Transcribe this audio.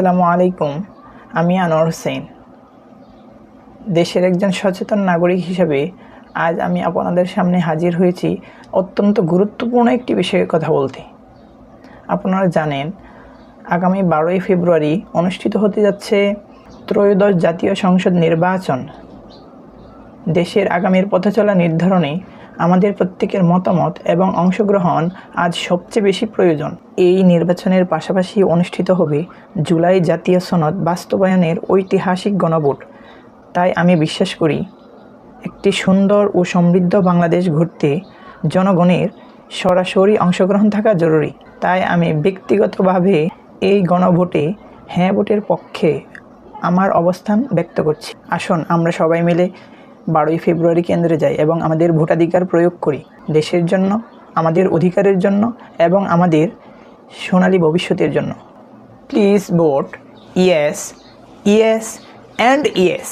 আসসালামু আলাইকুম। আমি আনোয়ার হোসেন। দেশের একজন সচেতন নাগরিক হিসেবে আজ আমি আপনাদের সামনে হাজির হয়েছি অত্যন্ত গুরুত্বপূর্ণ একটি বিষয়ের কথা বলতে। আপনারা জানেন, আগামী 12ই ফেব্রুয়ারি অনুষ্ঠিত হতে যাচ্ছে ত্রয়োদশ জাতীয় সংসদ নির্বাচন। দেশের আগামীর পথচলা নির্ধারণে আমাদের প্রত্যেকের মতামত এবং অংশগ্রহণ আজ সবচেয়ে বেশি প্রয়োজন। এই নির্বাচনের পাশাপাশি অনুষ্ঠিত হবে জুলাই জাতীয় সনদ বাস্তবায়নের ঐতিহাসিক গণভোট। তাই আমি বিশ্বাস করি, একটি সুন্দর ও সমৃদ্ধ বাংলাদেশ গড়তে জনগণের সরাসরি অংশগ্রহণ থাকা জরুরি। তাই আমি ব্যক্তিগতভাবে এই গণভোটে হ্যাঁ ভোটের পক্ষে আমার অবস্থান ব্যক্ত করছি। আসুন আমরা সবাই মিলে 12ই ফেব্রুয়ারি কেন্দ্রে যাই এবং আমাদের ভোটাধিকার প্রয়োগ করি দেশের জন্য, আমাদের অধিকারের জন্য এবং আমাদের সোনালী ভবিষ্যতের জন্য। Please vote yes, yes and yes.